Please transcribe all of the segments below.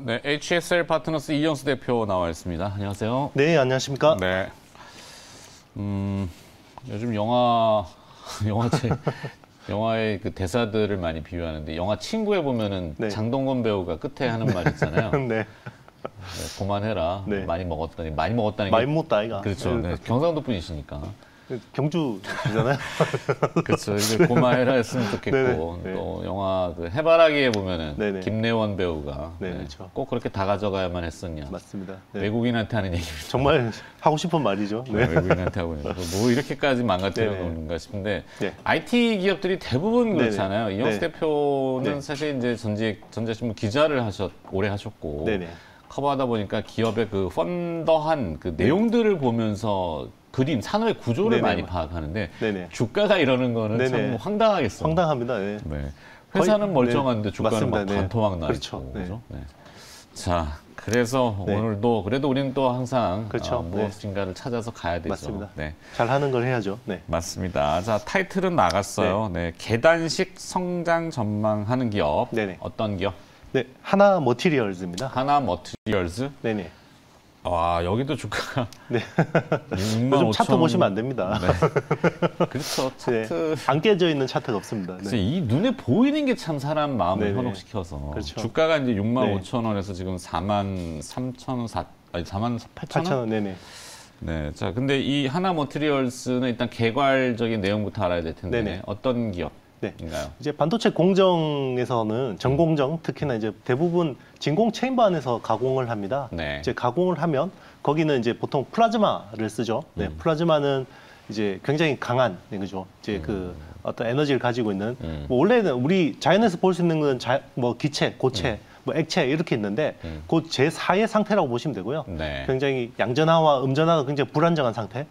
네, HSL 파트너스 이영수 대표 나와 있습니다. 안녕하세요. 네, 안녕하십니까? 네. 요즘 영화의 그 대사들을 많이 비유하는데 영화 친구에 보면은 네. 장동건 배우가 끝에 하는 말 있잖아요. 네. 네, 그만해라. 네. 많이 먹었다는 게 많이 못다 아이가. 그렇죠. 네, 경상도 분이시니까. 경주잖아요. 그렇죠. 이제 고마해라 했으면 좋겠고 네네. 또 영화 그 해바라기에 보면은 네네. 김래원 배우가 네, 그렇죠. 꼭 그렇게 다 가져가야만 했었냐. 맞습니다. 네. 외국인한테 하는 얘기입니다. 정말 하고 싶은 말이죠. 네, 외국인한테 하고 있는 뭐 이렇게까지 망가뜨려 네네. 놓는가 싶은데 네. IT 기업들이 대부분 그렇잖아요. 네네. 이영수 네. 대표는 네. 사실 이제 전자신문 기자를 오래 하셨고 네네. 커버하다 보니까 기업의 그 펀더한 그 내용들을 보면서 산업의 구조를 네네. 많이 파악하는데 네네. 주가가 이러는 거는 네네. 참 황당하겠어요. 황당합니다. 네. 네. 회사는 거의, 멀쩡한데 네. 주가는 막 맞습니다. 네. 반토막 나 그렇죠. 있고. 네. 그죠? 네. 자, 그래서 네. 오늘도 그래도 우리는 또 항상 그렇죠. 무엇인가를 찾아서 가야 되죠. 맞습니다. 네. 잘하는 걸 해야죠. 네. 맞습니다. 자, 타이틀은 나갔어요. 네. 계단식 성장 전망하는 기업. 네네. 어떤 기업? 네, 하나 머티리얼즈입니다. 하나 머티리얼즈. 네네. 와, 여기도 주가가 네. 6만 요즘 5천 차트 보시면 안 됩니다. 네. 그렇죠. 네. 차트. 안 깨져 있는 차트가 없습니다. 그래서 네. 이 눈에 보이는 게 참 사람 마음을 네네. 현혹시켜서 그렇죠. 주가가 이제 6만 네. 5천 원에서 지금 4만 3천 원, 4만 8천 8,000원. 원? 네네. 네. 자, 근데 이 하나 머티리얼스는 일단 개괄적인 내용부터 알아야 될 텐데 네네. 어떤 기업인가요? 네. 이제 반도체 공정에서는 전공정, 특히나 이제 대부분 진공 체인버 안에서 가공을 합니다. 네. 이제 가공을 하면 거기는 이제 보통 플라즈마를 쓰죠. 네, 플라즈마는 이제 굉장히 강한, 네, 그죠. 이제 그 어떤 에너지를 가지고 있는. 뭐 원래는 우리 자연에서 볼 수 있는 건 뭐 기체, 고체, 뭐 액체 이렇게 있는데 그 제4의 상태라고 보시면 되고요. 네. 굉장히 양전하와 음전하가 굉장히 불안정한 상태.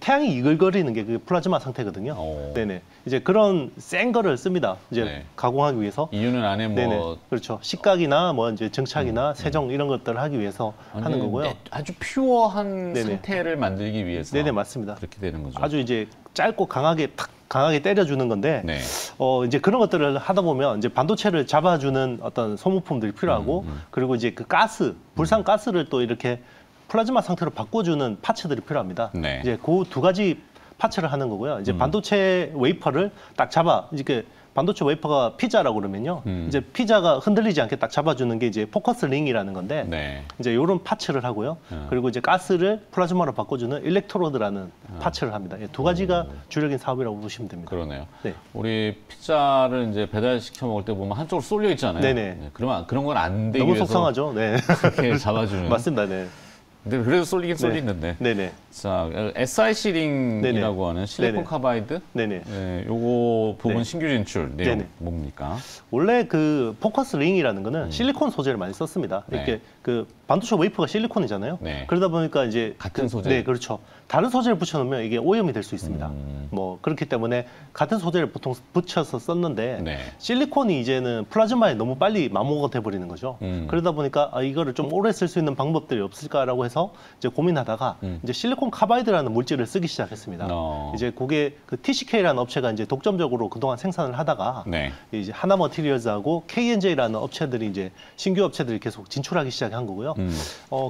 태양이 이글거리는 게 그 플라즈마 상태거든요. 오. 네네. 이제 그런 센 거를 씁니다. 이제 네. 가공하기 위해서. 이유는 안에 뭐 네네. 그렇죠. 식각이나 뭐 이제 정착이나 세정 이런 것들을 하기 위해서 하는 거고요. 아주 퓨어한 네네. 상태를 만들기 위해서 네네, 맞습니다. 그렇게 되는 거죠. 아주 이제 짧고 강하게 때려주는 건데, 네. 이제 그런 것들을 하다 보면 이제 반도체를 잡아주는 어떤 소모품들이 필요하고, 그리고 이제 그 불상 가스를 또 이렇게 플라즈마 상태로 바꿔주는 파츠들이 필요합니다. 네. 이제 그 두 가지 파츠를 하는 거고요. 이제 반도체 웨이퍼를 딱 이제 반도체 웨이퍼가 피자라고 그러면요. 이제 피자가 흔들리지 않게 딱 잡아주는 게 이제 포커스 링이라는 건데, 네. 이제 이런 파츠를 하고요. 그리고 이제 가스를 플라즈마로 바꿔주는 일렉트로드라는 파츠를 합니다. 두 가지가 주력인 사업이라고 보시면 됩니다. 그러네요. 네. 우리 피자를 이제 배달시켜 먹을 때 보면 한쪽으로 쏠려 있잖아요. 네네. 네, 그러면 그런 건 안 되기 너무 위해서 속상하죠. 네. 그렇게 잡아주는. 맞습니다. 네. 근데 그래도 쏠리긴 쏠리는데. 네네. 자, SiC 링이라고 네네. 하는 실리콘 네네. 카바이드. 네네. 네, 요거 부분 네. 신규 진출 내용 네네. 뭡니까? 원래 그 포커스 링이라는 거는 실리콘 소재를 많이 썼습니다. 네. 이렇게 그 반도체 웨이퍼가 실리콘이잖아요. 네. 그러다 보니까 이제 같은 소재. 네, 그렇죠. 다른 소재를 붙여놓으면 이게 오염이 될 수 있습니다. 뭐 그렇기 때문에 같은 소재를 보통 붙여서 썼는데 네. 실리콘이 이제는 플라즈마에 너무 빨리 마모가 돼버리는 거죠. 그러다 보니까 이거를 좀 오래 쓸 수 있는 방법들이 없을까라고 해서 이제 고민하다가 이제 실리콘 카바이드라는 물질을 쓰기 시작했습니다. 이제 그게 그 TCK라는 업체가 이제 독점적으로 그동안 생산을 하다가 네. 이제 하나 머티리얼즈하고 KNJ라는 업체들이 이제 신규 업체들이 계속 진출하기 시작한 거고요.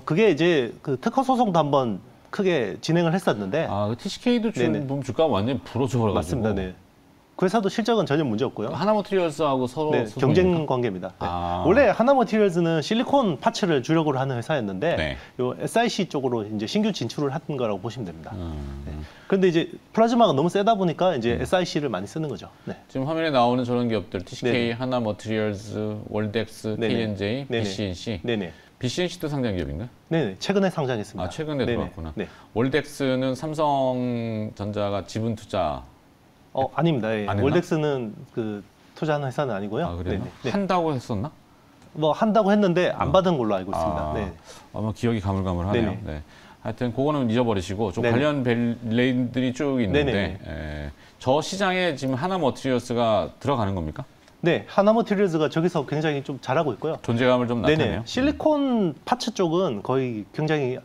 그게 이제 그 특허 소송도 한번 크게 진행을 했었는데. 아, TCK도 지금 보면 주가가 완전히 부러져가지고. 맞습니다. 네. 그 회사도 실적은 전혀 문제 없고요. 하나머티리얼스하고 서로 네, 경쟁 관계입니다. 네. 원래 하나머티리얼즈는 실리콘 파츠를 주력으로 하는 회사였는데, 네. 요 SiC 쪽으로 이제 신규 진출을 한 거라고 보시면 됩니다. 네. 그런데 이제 플라즈마가 너무 세다 보니까 이제 SiC를 많이 쓰는 거죠. 네. 지금 화면에 나오는 저런 기업들 TCK, 네네. 하나머티리얼스, 월덱스, 네네. KNJ, 네네. BCNC. 네네. BCNC도 상장 기업인가요? 네, 최근에 상장했습니다. 아, 최근에 네네. 들어왔구나. 네. 월덱스는 삼성전자가 지분 투자. 아닙니다. 예. 안 했나? 월덱스는 그 투자하는 회사는 아니고요. 아, 그래요? 네네. 네. 한다고 했었나? 뭐 한다고 했는데 안 받은 걸로 알고 있습니다. 네. 아마 기억이 가물가물하네요. 네네. 네. 하여튼 그거는 잊어버리시고 좀 네네. 관련 벨레인들이 쭉 있는데 네네. 저 시장에 지금 하나머티리얼스가 들어가는 겁니까? 네, 하나머티리얼즈가 저기서 굉장히 좀 잘하고 있고요. 존재감을 좀 나타내요. 네네. 실리콘 파츠 쪽은 거의 굉장히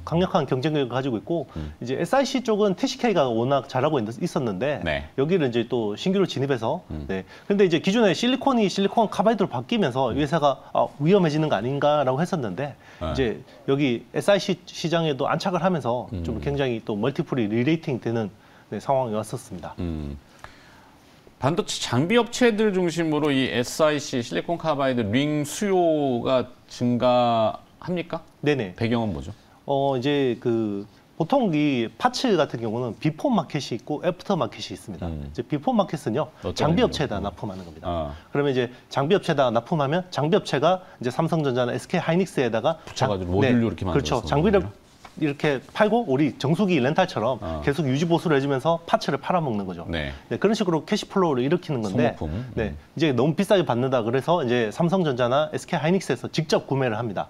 강력한 경쟁력을 가지고 있고 이제 SIC 쪽은 TCK가 워낙 잘하고 있었는데 네. 여기를 이제 또 신규로 진입해서 네. 근데 이제 기존에 실리콘이 실리콘 카바이드로 바뀌면서 이 회사가 위험해지는 거 아닌가라고 했었는데 이제 여기 SIC 시장에도 안착을 하면서 좀 굉장히 또 멀티플이 리레이팅 되는 네, 상황이 왔었습니다. 반도체 장비 업체들 중심으로 이 SIC 실리콘 카바이드 링 수요가 증가합니까? 네네. 배경은 뭐죠? 이제 그 보통 이 파츠 같은 경우는 비포 마켓이 있고 애프터 마켓이 있습니다. 이제 비포 마켓은요 장비 업체에다 납품하는 겁니다. 그러면 이제 장비 업체에다 납품하면 장비 업체가 이제 삼성전자나 SK 하이닉스에다가 붙여가지고 모듈로 이렇게 만들어서 그렇죠. 장비를 이렇게 팔고 우리 정수기 렌탈처럼 계속 유지 보수를 해주면서 파츠를 팔아먹는 거죠. 네. 네, 그런 식으로 캐시플로우를 일으키는 건데, 소모품. 네, 이제 너무 비싸게 받는다 그래서 이제 삼성전자나 SK 하이닉스에서 직접 구매를 합니다.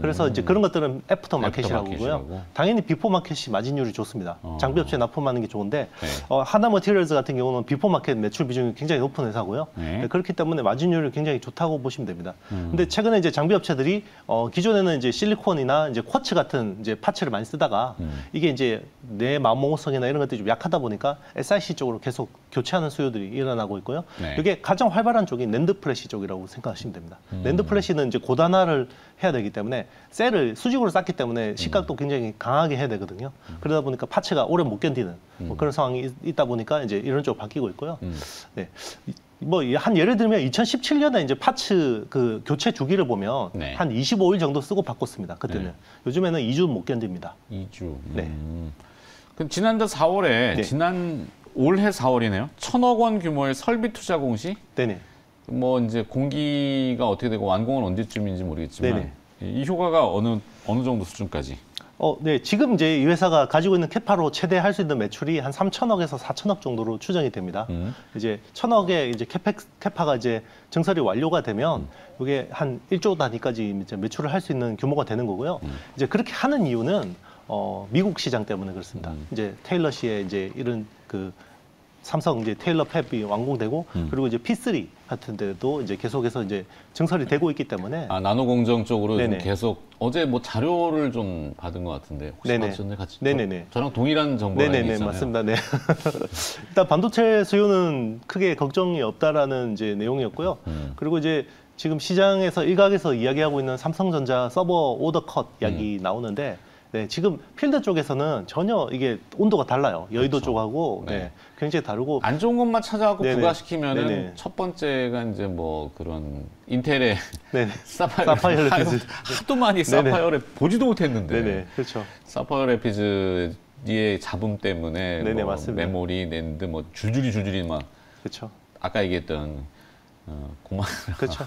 그래서 이제 그런 것들은 애프터 마켓이라고 하고요. 당연히 비포 마켓이 마진율이 좋습니다. 장비 업체 납품하는 게 좋은데 네. 하나머티리얼즈 같은 경우는 비포 마켓 매출 비중이 굉장히 높은 회사고요. 네. 네, 그렇기 때문에 마진율이 굉장히 좋다고 보시면 됩니다. 근데 최근에 이제 장비 업체들이 기존에는 이제 실리콘이나 이제 쿼츠 같은 이제 파츠를 많이 쓰다가 이게 이제 내 마모성이나 이런 것들이 좀 약하다 보니까 SIC 쪽으로 계속 교체하는 수요들이 일어나고 있고요. 네. 이게 가장 활발한 쪽이 낸드 플래시 쪽이라고 생각하시면 됩니다. 낸드 플래시는 이제 고단화를 해야 되기 때문에 셀을 수직으로 쌓기 때문에 시각도 굉장히 강하게 해야 되거든요. 그러다 보니까 파츠가 오래 못 견디는 뭐 그런 상황이 있다 보니까 이제 이런 쪽으로 바뀌고 있고요. 네. 뭐 한 예를 들면 2017년에 이제 파츠 그 교체 주기를 보면 네. 한 25일 정도 쓰고 바꿨습니다. 그때는. 네. 요즘에는 2주 못 견딥니다. 2주. 네. 그럼 지난달 4월에 네. 올해 4월이네요. 1,000억 원 규모의 설비 투자 공시. 네네. 뭐 이제 공기가 어떻게 되고 완공은 언제쯤인지 모르겠지만 이 효과가 어느 정도 수준까지? 네. 지금 이제 이 회사가 가지고 있는 캐파로 최대 할 수 있는 매출이 한 3천억에서 4천억 정도로 추정이 됩니다. 이제 1,000억의 이제 캐파가 이제 증설이 완료가 되면 이게 한 1조 단위까지 이제 매출을 할 수 있는 규모가 되는 거고요. 이제 그렇게 하는 이유는 미국 시장 때문에 그렇습니다. 이제 테일러시의 이제 이런 그 삼성 이제 테일러 팹이 완공되고 그리고 이제 P3 같은 데도 이제 계속해서 이제 증설이 되고 있기 때문에 나노 공정 쪽으로 좀 네네. 계속 어제 뭐 자료를 좀 받은 것 같은데 혹시 네네. 받으셨나요? 같이 네네네. 저랑 동일한 정보가 네네네 있잖아요. 맞습니다. 네. 일단 반도체 수요는 크게 걱정이 없다라는 이제 내용이었고요. 그리고 이제 지금 시장에서 일각에서 이야기하고 있는 삼성전자 서버 오더 컷 이야기 나오는데. 네, 지금 필드 쪽에서는 전혀 이게 온도가 달라요. 여의도 그렇죠. 쪽하고 네. 굉장히 다르고 안 좋은 것만 찾아갖고 네네. 부과시키면은 네네. 첫 번째가 이제 뭐 그런 인텔의 네네. 사파이어 사파이어 레피즈 하도 많이 사파이어를 보지도 못했는데 네네 그렇죠. 사파이어 레피즈의 잡음 때문에 네네, 뭐 맞습니다. 메모리, 낸드 뭐 줄줄이 막 그렇죠. 아까 얘기했던 고만 그렇죠.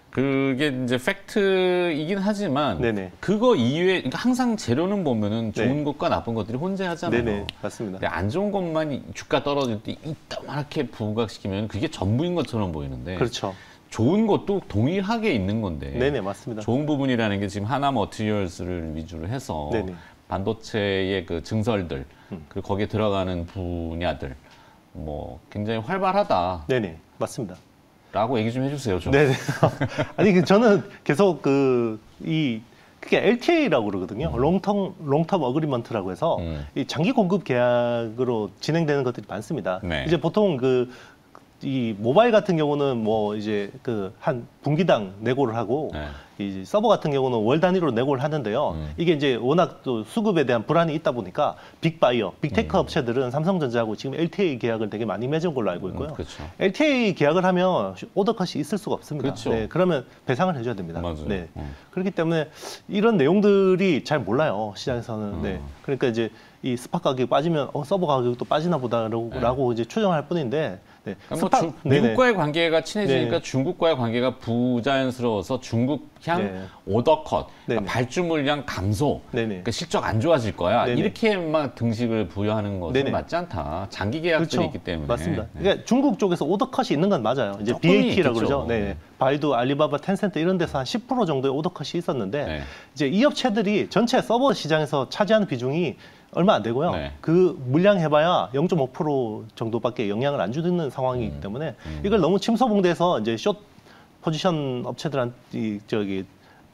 그게 이제 팩트이긴 하지만 네네. 그거 이외에 그러니까 항상 재료는 보면은 좋은 네. 것과 나쁜 것들이 혼재하잖아요. 네네 맞습니다. 근데 안 좋은 것만 주가 떨어질 때 이따만하게 부각시키면 그게 전부인 것처럼 보이는데 그렇죠. 좋은 것도 동일하게 있는 건데 네네 맞습니다. 좋은 부분이라는 게 지금 하나 머티리얼스를 위주로 해서 네네. 반도체의 그 증설들 그리고 거기에 들어가는 분야들 뭐 굉장히 활발하다. 네네 맞습니다. 라고 얘기 좀 해주세요. 좀. 네네. 아니 저는 계속 그게 LTA라고 그러거든요. 롱텀 어그리먼트라고 해서 이 장기 공급 계약으로 진행되는 것들이 많습니다. 네. 이제 보통 이 모바일 같은 경우는 뭐 이제 그 한 분기당 내고를 하고 네. 이 서버 같은 경우는 월 단위로 내고를 하는데요. 이게 이제 워낙 또 수급에 대한 불안이 있다 보니까 빅바이어, 빅테크 업체들은 삼성전자하고 지금 LTA 계약을 되게 많이 맺은 걸로 알고 있고요. 그렇죠. LTA 계약을 하면 오더컷이 있을 수가 없습니다. 그렇죠. 네, 그러면 배상을 해줘야 됩니다. 맞아요. 네. 그렇기 때문에 이런 내용들이 잘 몰라요 시장에서는. 네. 그러니까 이제 이 스팟 가격이 빠지면 서버 가격도 빠지나 보다라고 이제 추정할 뿐인데. 네. 그러니까 뭐 미국과의 관계가 친해지니까 네. 중국과의 관계가 부자연스러워서 중국향 네. 오더컷, 네. 그러니까 발주 물량 감소, 네네. 그러니까 실적 안 좋아질 거야. 네네. 이렇게만 등식을 부여하는 것은 네네. 맞지 않다. 장기 계약들이 그렇죠. 있기 때문에. 맞습니다. 그러니까 중국 쪽에서 오더컷이 있는 건 맞아요. 이제 조금이 BAT라고 있겠죠. 그러죠. 네. 바이두, 알리바바, 텐센트 이런 데서 한 10% 정도의 오더컷이 있었는데 네. 이제 이 업체들이 전체 서버 시장에서 차지하는 비중이 얼마 안 되고요. 네. 그 물량 해봐야 0.5% 정도밖에 영향을 안 주는 상황이기 때문에 이걸 너무 침소봉돼서 이제 숏 포지션 업체들한테 저기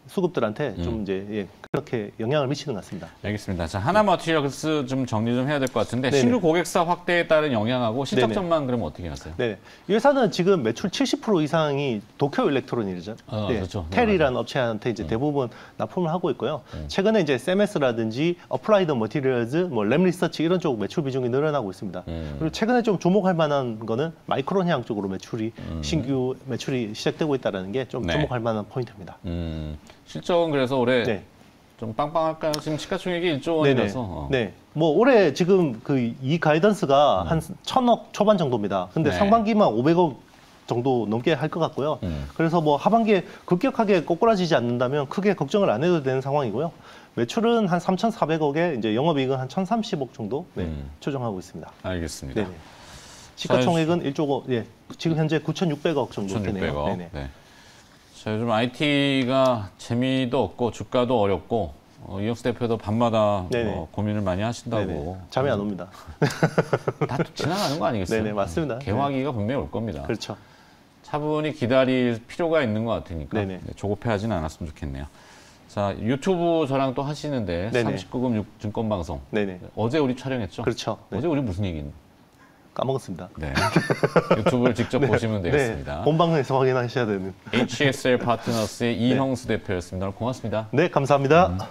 수급들한테 좀 이제 예, 그렇게 영향을 미치는 것 같습니다. 알겠습니다. 자, 하나마테리얼스 좀 정리 좀 해야 될 것 같은데 네네. 신규 고객사 확대에 따른 영향하고 실적 네네. 전망 그러면 어떻게 하세요? 네, 이 회사는 지금 매출 70% 이상이 도쿄 일렉트로닉이죠. 그렇죠. 텔이라는 업체한테 이제 대부분 납품을 하고 있고요. 최근에 이제 CMS라든지 어플라이드 머티리얼즈, 뭐 램 리서치 이런 쪽 매출 비중이 늘어나고 있습니다. 그리고 최근에 좀 주목할 만한 거는 마이크론 해양 쪽으로 매출이 신규 매출이 시작되고 있다는 게 좀 네. 주목할 만한 포인트입니다. 실적은 그래서 올해 네. 좀 빵빵할까요? 지금 시가총액이 1조 네네. 원이라서. 네. 뭐 올해 지금 그 이 가이던스가 한 1,000억 초반 정도입니다. 근데 네. 상반기만 500억 정도 넘게 할 것 같고요. 그래서 뭐 하반기에 급격하게 꼬꾸라지지 않는다면 크게 걱정을 안 해도 되는 상황이고요. 매출은 한 3,400억에 이제 영업이익은 한 1,030억 정도 추정하고 있습니다. 알겠습니다. 네네. 시가총액은 1조, 예, 지금 현재 9,600억 정도 되네요. 1,600억. 네네. 네. 자, 요즘 IT가 재미도 없고 주가도 어렵고 이영수 대표도 밤마다 네네. 고민을 많이 하신다고. 네네. 잠이 안 옵니다. 다 지나가는 거 아니겠어요? 네네, 맞습니다. 개화기가 분명히 올 겁니다. 그렇죠. 차분히 기다릴 필요가 있는 것 같으니까 네네. 조급해하지는 않았으면 좋겠네요. 자, 유튜브 저랑 또 하시는데 네네. 39금 증권방송. 네네. 어제 우리 촬영했죠? 그렇죠. 네. 어제 우리 무슨 얘기는? 까먹었습니다. 네. 유튜브를 직접 보시면 되겠습니다. 네. 본방에서 확인하셔야 되는. HSL 파트너스의 이형수 대표였습니다. 오늘 고맙습니다. 네, 감사합니다.